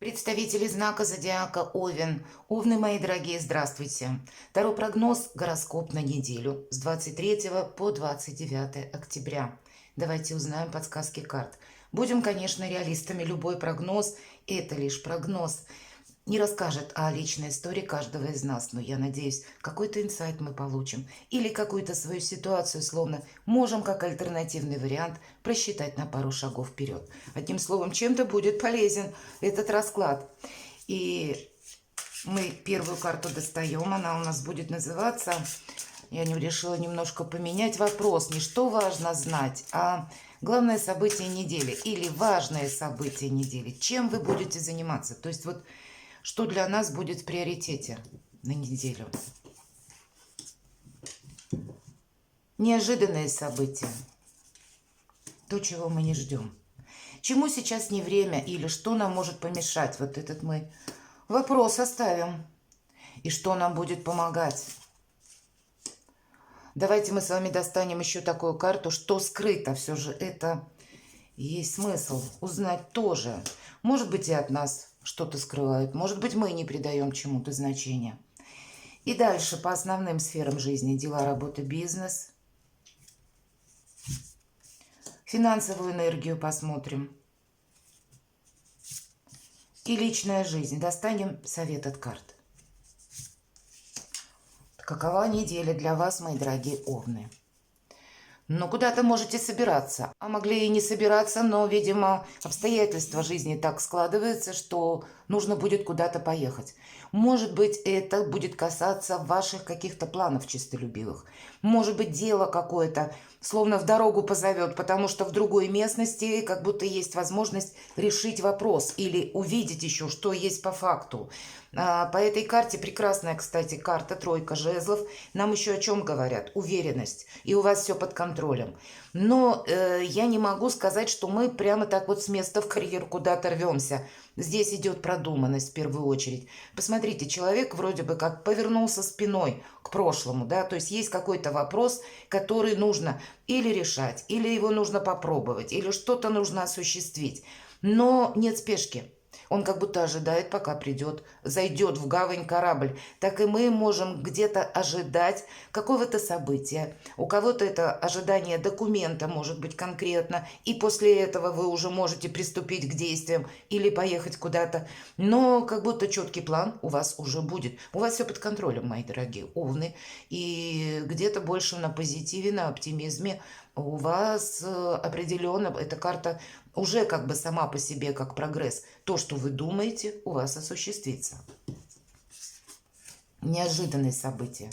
Представители знака зодиака Овен. Овны, мои дорогие, здравствуйте. Таро прогноз, гороскоп на неделю с 23 по 29 октября. Давайте узнаем подсказки карт. Будем, конечно, реалистами. Любой прогноз – это лишь прогноз. Не расскажет о личной истории каждого из нас, но я надеюсь, какой-то инсайт мы получим или какую-то свою ситуацию, словно можем как альтернативный вариант просчитать на пару шагов вперед. Одним словом, чем-то будет полезен этот расклад. И мы первую карту достаем, она у нас будет называться, я не решила немножко поменять вопрос, не что важно знать, а главное событие недели или важное событие недели. Чем вы будете заниматься? То есть вот что для нас будет в приоритете на неделю? Неожиданные события. То, чего мы не ждем. Чему сейчас не время или что нам может помешать? Вот этот мы вопрос оставим. И что нам будет помогать? Давайте мы с вами достанем еще такую карту, что скрыто. Все же это есть смысл узнать тоже. Может быть, и от нас что-то скрывают. Может быть, мы не придаем чему-то значения. И дальше по основным сферам жизни. Дела, работа, бизнес. Финансовую энергию посмотрим. И личная жизнь. Достанем совет от карт. Какова неделя для вас, мои дорогие овны? Ну, куда-то можете собираться. А могли и не собираться, но, видимо, обстоятельства жизни так складываются, что нужно будет куда-то поехать. Может быть, это будет касаться ваших каких-то планов чистолюбивых. Может быть, дело какое-то, словно в дорогу позовет, потому что в другой местности как будто есть возможность решить вопрос или увидеть еще, что есть по факту. По этой карте, прекрасная, кстати, карта, тройка жезлов, нам еще о чем говорят? Уверенность. И у вас все под контролем. Но я не могу сказать, что мы прямо так вот с места в карьер куда-то рвемся. Здесь идет продуманность в первую очередь. Посмотрите, человек вроде бы как повернулся спиной к прошлому, да, то есть есть какой-то вопрос, который нужно или решать, или его нужно попробовать, или что-то нужно осуществить. Но нет спешки. Он как будто ожидает, пока придет, зайдет в гавань корабль. Так и мы можем где-то ожидать какого-то события. У кого-то это ожидание документа может быть конкретно, и после этого вы уже можете приступить к действиям или поехать куда-то. Но как будто четкий план у вас уже будет. У вас все под контролем, мои дорогие овны. И где-то больше на позитиве, на оптимизме у вас определенно эта карта уже как бы сама по себе как прогресс. То, что вы думаете, у вас осуществится. Неожиданные события.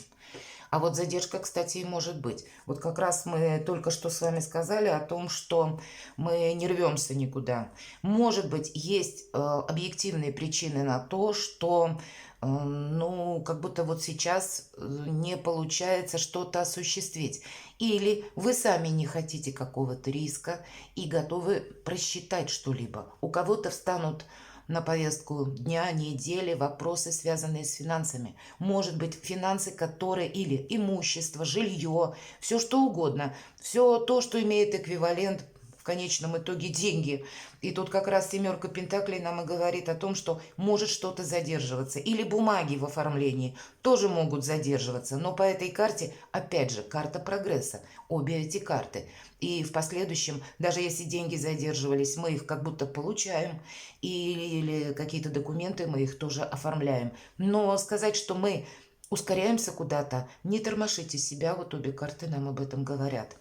А вот задержка, кстати, и может быть. Вот как раз мы только что с вами сказали о том, что мы не рвемся никуда. Может быть, есть объективные причины на то, что ну, как будто вот сейчас не получается что-то осуществить. Или вы сами не хотите какого-то риска и готовы просчитать что-либо. У кого-то встанут на повестку дня, недели вопросы, связанные с финансами. Может быть, финансы, которые или имущество, жилье, все что угодно. Все то, что имеет эквивалент в конечном итоге деньги. И тут как раз семерка пентаклей нам и говорит о том, что может что-то задерживаться. Или бумаги в оформлении тоже могут задерживаться. Но по этой карте, опять же, карта прогресса. Обе эти карты. И в последующем, даже если деньги задерживались, мы их как будто получаем. Или какие-то документы, мы их тоже оформляем. Но сказать, что мы ускоряемся куда-то, не тормошите себя. Вот обе карты нам об этом говорят.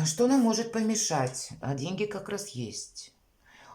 Что нам может помешать? А деньги как раз есть.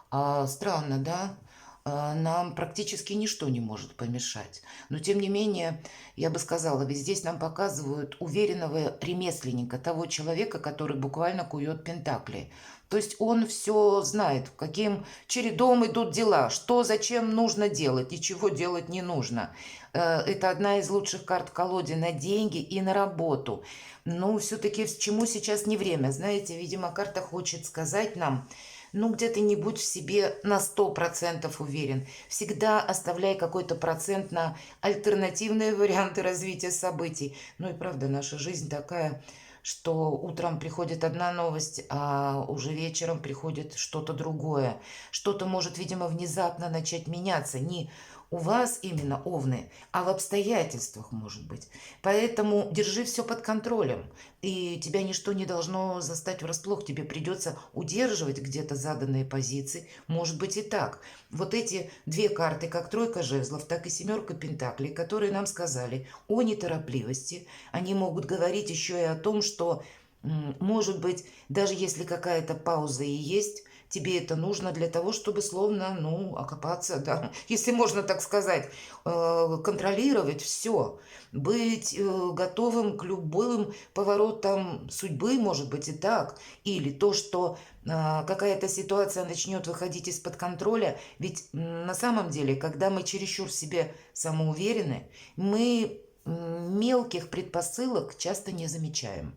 Странно, да? Нам практически ничто не может помешать. Но, тем не менее, я бы сказала, ведь здесь нам показывают уверенного ремесленника, того человека, который буквально кует пентакли. То есть он все знает, каким чередом идут дела, что зачем нужно делать и чего делать не нужно. Это одна из лучших карт в колоде на деньги и на работу. Но все-таки чему сейчас не время? Знаете, видимо, карта хочет сказать нам, ну, где-то не будь в себе на 100% уверен. Всегда оставляй какой-то процент на альтернативные варианты развития событий. Ну и правда, наша жизнь такая, что утром приходит одна новость, а уже вечером приходит что-то другое. Что-то может, видимо, внезапно начать меняться. Не у вас именно, Овны, а в обстоятельствах, может быть. Поэтому держи все под контролем, и тебя ничто не должно застать врасплох. Тебе придется удерживать где-то заданные позиции. Может быть и так. Вот эти две карты, как тройка жезлов, так и семерка пентаклей, которые нам сказали о неторопливости, они могут говорить еще и о том, что, может быть, даже если какая-то пауза и есть, тебе это нужно для того, чтобы словно, ну, окопаться, да, если можно так сказать, контролировать все, быть готовым к любым поворотам судьбы, может быть и так, или то, что какая-то ситуация начнет выходить из-под контроля, ведь на самом деле, когда мы чересчур в себе самоуверены, мы мелких предпосылок часто не замечаем.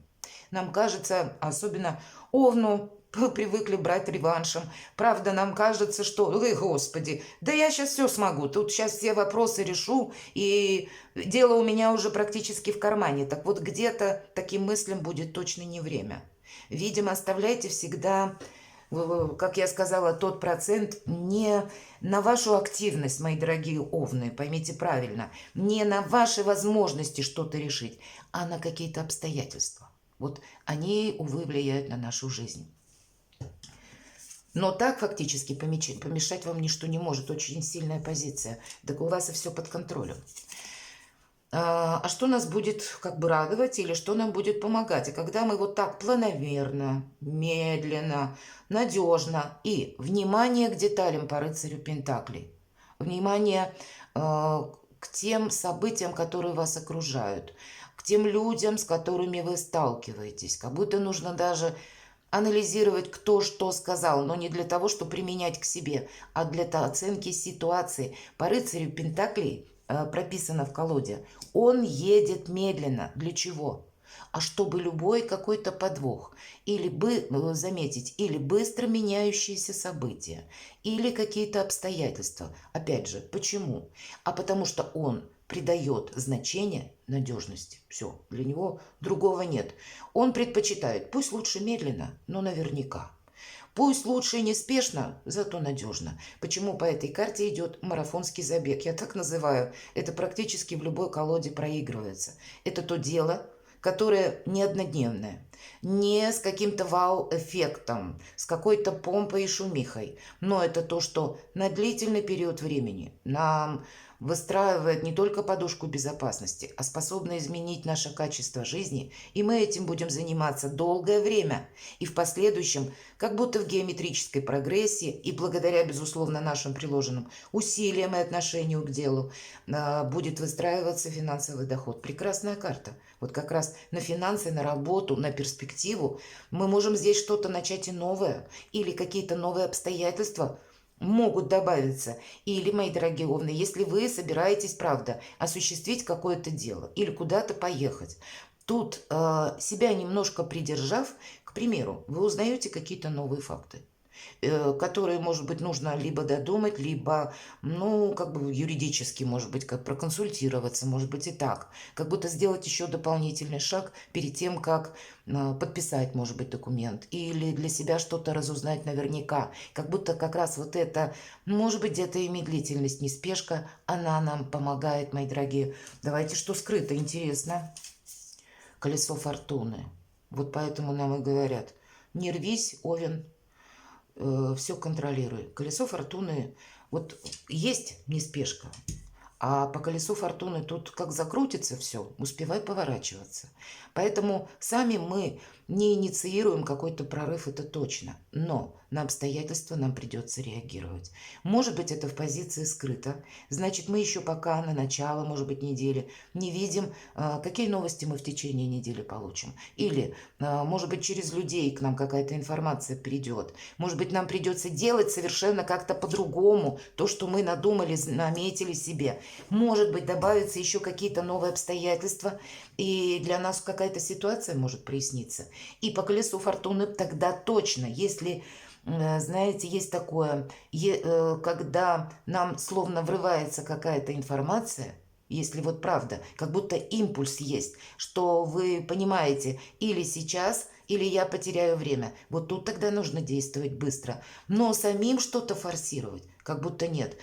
Нам кажется, особенно Овну, привыкли брать реваншем. Правда, нам кажется, что, ой, господи, да я сейчас все смогу, тут сейчас все вопросы решу, и дело у меня уже практически в кармане. Так вот, где-то таким мыслям будет точно не время. Видимо, оставляйте всегда, как я сказала, тот процент не на вашу активность, мои дорогие Овны, поймите правильно, не на ваши возможности что-то решить, а на какие-то обстоятельства. Вот они, увы, влияют на нашу жизнь. Но так фактически помешать вам ничто не может. Очень сильная позиция. Так у вас и все под контролем. А что нас будет как бы радовать или что нам будет помогать? И когда мы вот так планомерно, медленно, надежно и внимание к деталям по рыцарю Пентаклей, внимание к тем событиям, которые вас окружают, к тем людям, с которыми вы сталкиваетесь, как будто нужно даже анализировать, кто что сказал, но не для того, чтобы применять к себе, а для оценки ситуации. По рыцарю Пентаклей прописано в колоде. Он едет медленно. Для чего? А чтобы любой какой-то подвох, или заметить, или быстро меняющиеся события, или какие-то обстоятельства. Опять же, почему? А потому что он придает значение надежности. Все, для него другого нет. Он предпочитает, пусть лучше медленно, но наверняка. Пусть лучше неспешно, зато надежно. Почему по этой карте идет марафонский забег? Я так называю. Это практически в любой колоде проигрывается. Это то дело, которое не однодневное, не с каким-то вау-эффектом, с какой-то помпой и шумихой. Но это то, что на длительный период времени нам выстраивает не только подушку безопасности, а способна изменить наше качество жизни, и мы этим будем заниматься долгое время, и в последующем, как будто в геометрической прогрессии, и благодаря, безусловно, нашим приложенным усилиям и отношению к делу, будет выстраиваться финансовый доход. Прекрасная карта. Вот как раз на финансы, на работу, на перспективу мы можем здесь что-то начать и новое, или какие-то новые обстоятельства могут добавиться. Или, мои дорогие Овны, если вы собираетесь, правда, осуществить какое-то дело или куда-то поехать, тут себя немножко придержав, к примеру, вы узнаете какие-то новые факты, которые, может быть, нужно либо додумать, либо, ну, как бы юридически, может быть, как проконсультироваться, может быть, и так. Как будто сделать еще дополнительный шаг перед тем, как подписать, может быть, документ. Или для себя что-то разузнать наверняка. Как будто как раз вот это, может быть, где-то и медлительность, не спешка, она нам помогает, мои дорогие. Давайте, что скрыто, интересно. Колесо фортуны. Вот поэтому нам и говорят, не рвись, Овен, все контролируй. Колесо фортуны, вот есть неспешка, а по колесу фортуны тут как закрутится все, успевай поворачиваться. Поэтому сами мы не инициируем какой-то прорыв, это точно. Но на обстоятельства нам придется реагировать. Может быть, это в позиции скрыто. Значит, мы еще пока на начало, может быть, недели не видим, какие новости мы в течение недели получим. Или, может быть, через людей к нам какая-то информация придет. Может быть, нам придется делать совершенно как-то по-другому то, что мы надумали, наметили себе. Может быть, добавятся еще какие-то новые обстоятельства, и для нас какая-то ситуация может проясниться. И по колесу фортуны тогда точно, если, знаете, есть такое, когда нам словно врывается какая-то информация, если вот правда, как будто импульс есть, что вы понимаете, или сейчас, или я потеряю время. Вот тут тогда нужно действовать быстро. Но самим что-то форсировать как будто нет.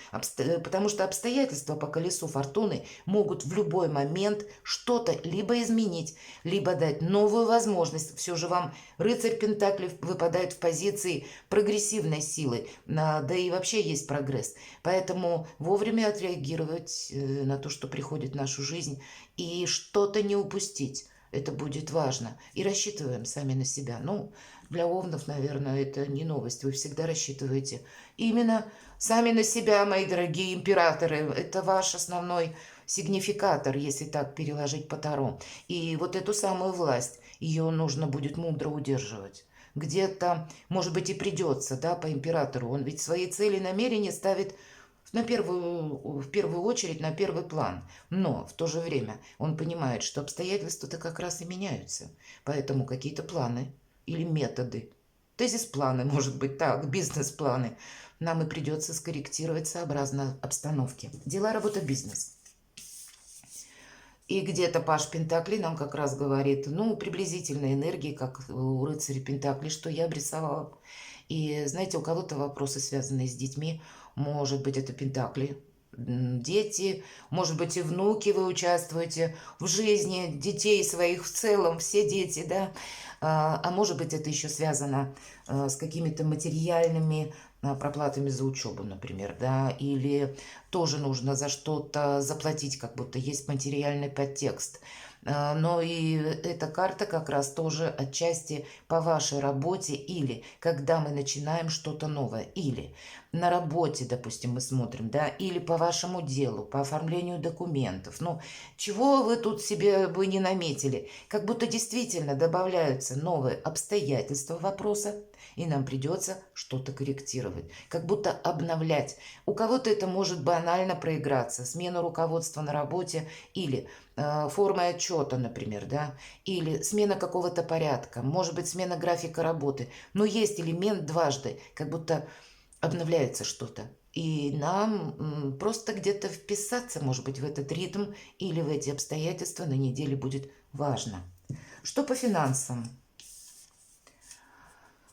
Потому что обстоятельства по колесу фортуны могут в любой момент что-то либо изменить, либо дать новую возможность. Все же вам рыцарь Пентаклей выпадает в позиции прогрессивной силы, да и вообще есть прогресс. Поэтому вовремя отреагировать на то, что приходит в нашу жизнь, и что-то не упустить. Это будет важно. И рассчитываем сами на себя. Ну, для овнов, наверное, это не новость. Вы всегда рассчитываете именно сами на себя, мои дорогие императоры. Это ваш основной сигнификатор, если так переложить по Таро. И вот эту самую власть, ее нужно будет мудро удерживать. Где-то, может быть, и придется, да, по императору. Он ведь свои цели и намерения ставит в первую очередь на первый план. Но в то же время он понимает, что обстоятельства-то как раз и меняются. Поэтому какие-то планы или методы, тезис-планы, может быть так, бизнес-планы, нам и придется скорректировать сообразно обстановке. Дела, работа, бизнес. И где-то Паш Пентакли нам как раз говорит, ну, приблизительно энергии, как у рыцаря Пентакли, что я обрисовала. И знаете, у кого-то вопросы, связанные с детьми, может быть, это Пентакли, дети, может быть, и внуки, вы участвуете в жизни детей своих в целом, все дети, да, а может быть, это еще связано с какими-то материальными проплатами за учебу, например, да, или тоже нужно за что-то заплатить, как будто есть материальный подтекст. Но и эта карта как раз тоже отчасти по вашей работе, или когда мы начинаем что-то новое, или на работе, допустим, мы смотрим, да, или по вашему делу, по оформлению документов. Ну, чего вы тут себе бы не наметили? Как будто действительно добавляются новые обстоятельства вопроса, и нам придется что-то корректировать, как будто обновлять. У кого-то это может банально проиграться, смена руководства на работе или формы отчета, например, да, или смена какого-то порядка, может быть, смена графика работы. Но есть элемент дважды, как будто обновляется что-то. И нам просто где-то вписаться, может быть, в этот ритм или в эти обстоятельства на неделе будет важно. Что по финансам?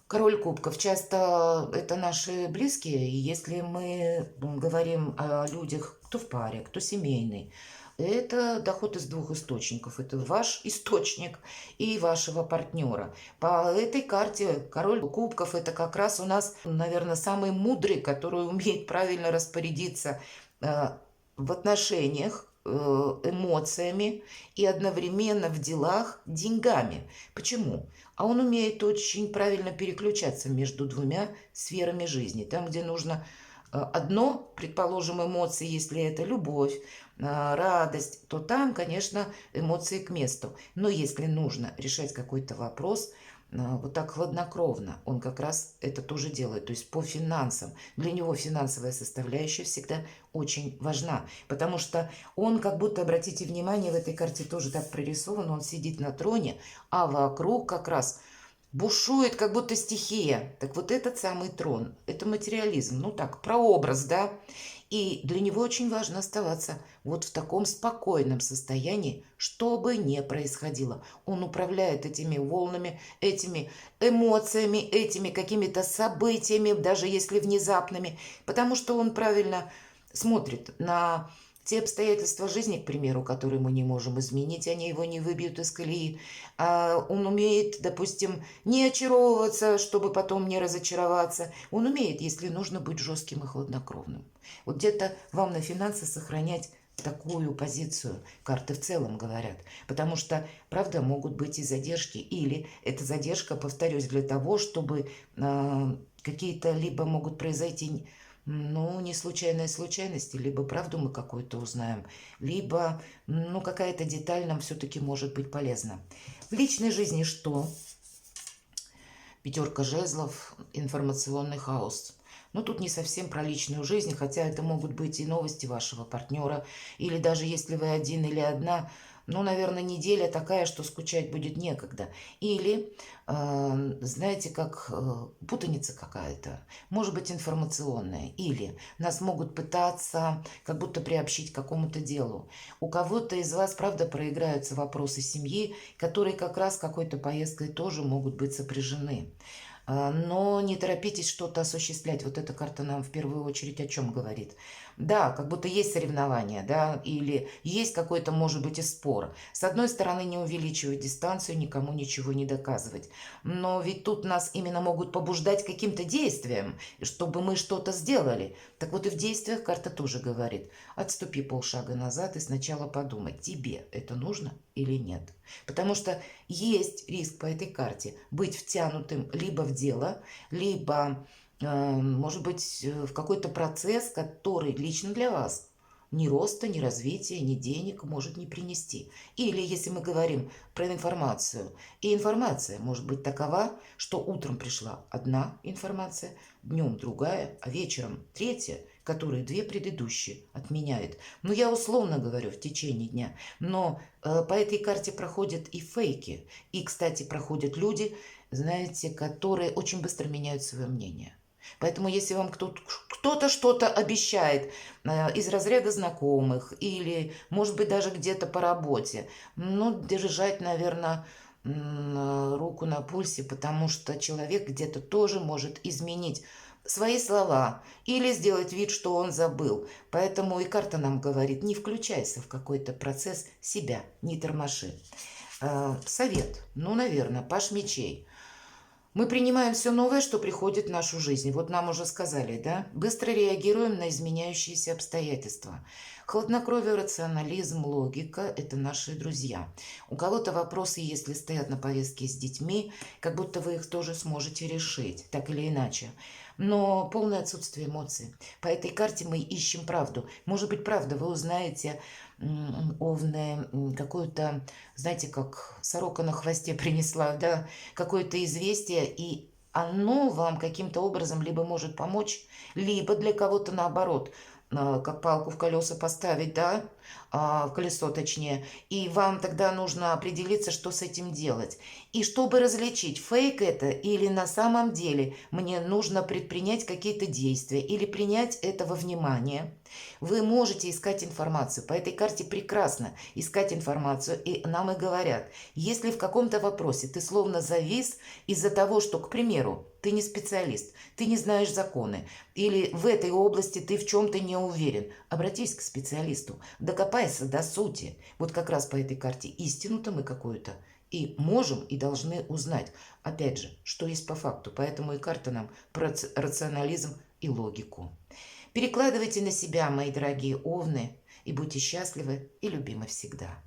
Король кубков. Часто это наши близкие, и если мы говорим о людях, кто в паре, кто семейный, это доход из двух источников. Это ваш источник и вашего партнера. По этой карте король кубков это как раз у нас, наверное, самый мудрый, который умеет правильно распорядиться в отношениях, эмоциями и одновременно в делах деньгами. Почему? А он умеет очень правильно переключаться между двумя сферами жизни. Там, где нужно одно, предположим, эмоции, если это любовь, радость, то там, конечно, эмоции к месту. Но если нужно решать какой-то вопрос, вот так хладнокровно, он как раз это тоже делает. То есть по финансам. Для него финансовая составляющая всегда очень важна. Потому что он как будто, обратите внимание, в этой карте тоже так прорисован, он сидит на троне, а вокруг как раз бушует, как будто стихия. Так вот этот самый трон, это материализм. Ну так, прообраз, да? И для него очень важно оставаться вот в таком спокойном состоянии, что бы ни происходило. Он управляет этими волнами, этими эмоциями, этими какими-то событиями, даже если внезапными, потому что он правильно смотрит на те обстоятельства жизни, к примеру, которые мы не можем изменить, они его не выбьют из колеи. Он умеет, допустим, не очаровываться, чтобы потом не разочароваться. Он умеет, если нужно, быть жестким и хладнокровным. Вот где-то вам на финансы сохранять такую позицию, карты в целом говорят. Потому что, правда, могут быть и задержки. Или эта задержка, повторюсь, для того, чтобы какие-то либо могут произойти, ну, не случайные случайности, либо правду мы какую-то узнаем, либо, ну, какая-то деталь нам все-таки может быть полезна. В личной жизни что? Пятерка жезлов, информационный хаос. Но тут не совсем про личную жизнь, хотя это могут быть и новости вашего партнера, или даже если вы один или одна, ну, наверное, неделя такая, что скучать будет некогда. Или, знаете, как путаница какая-то, может быть, информационная. Или нас могут пытаться как будто приобщить к какому-то делу. У кого-то из вас, правда, проиграются вопросы семьи, которые как раз какой-то поездкой тоже могут быть сопряжены. Но не торопитесь что-то осуществлять. Вот эта карта нам в первую очередь о чем говорит? Да, как будто есть соревнования, да, или есть какой-то, может быть, и спор. С одной стороны, не увеличивать дистанцию, никому ничего не доказывать. Но ведь тут нас именно могут побуждать к каким-то действиям, чтобы мы что-то сделали. Так вот и в действиях карта тоже говорит: отступи полшага назад и сначала подумай, тебе это нужно или нет. Потому что есть риск по этой карте быть втянутым либо в дело, либо, может быть, в какой-то процесс, который лично для вас ни роста, ни развития, ни денег может не принести. Или если мы говорим про информацию, и информация может быть такова, что утром пришла одна информация, днем другая, а вечером третья, которые две предыдущие отменяет. Ну, я условно говорю, в течение дня. Но по этой карте проходят и фейки. И, кстати, проходят люди, знаете, которые очень быстро меняют свое мнение. Поэтому если вам кто-то что-то обещает из разряда знакомых или, может быть, даже где-то по работе, ну, держать, наверное, руку на пульсе, потому что человек где-то тоже может изменить свои слова или сделать вид, что он забыл. Поэтому и карта нам говорит: не включайся в какой-то процесс себя, не тормоши. Совет. Ну, наверное, паш мечей. Мы принимаем все новое, что приходит в нашу жизнь. Вот нам уже сказали, да? Быстро реагируем на изменяющиеся обстоятельства. Хладнокровие, рационализм, логика – это наши друзья. У кого-то вопросы, если стоят на повестке с детьми, как будто вы их тоже сможете решить, так или иначе. Но полное отсутствие эмоций. По этой карте мы ищем правду. Может быть, правда, вы узнаете, Овны, какую-то, знаете, как сорока на хвосте принесла, да, какое-то известие, и оно вам каким-то образом либо может помочь, либо для кого-то наоборот, как палку в колеса поставить, да, в колесо точнее, и вам тогда нужно определиться, что с этим делать. И чтобы различить, фейк это или на самом деле мне нужно предпринять какие-то действия или принять это во внимание, вы можете искать информацию. По этой карте прекрасно искать информацию. И нам и говорят, если в каком-то вопросе ты словно завис из-за того, что, к примеру, ты не специалист, ты не знаешь законы, или в этой области ты в чем-то не уверен, обратись к специалисту, докопайся до сути. Вот как раз по этой карте истину-то мы какую-то и можем, и должны узнать. Опять же, что есть по факту. Поэтому и карта нам про рационализм и логику. Перекладывайте на себя, мои дорогие овны, и будьте счастливы и любимы всегда.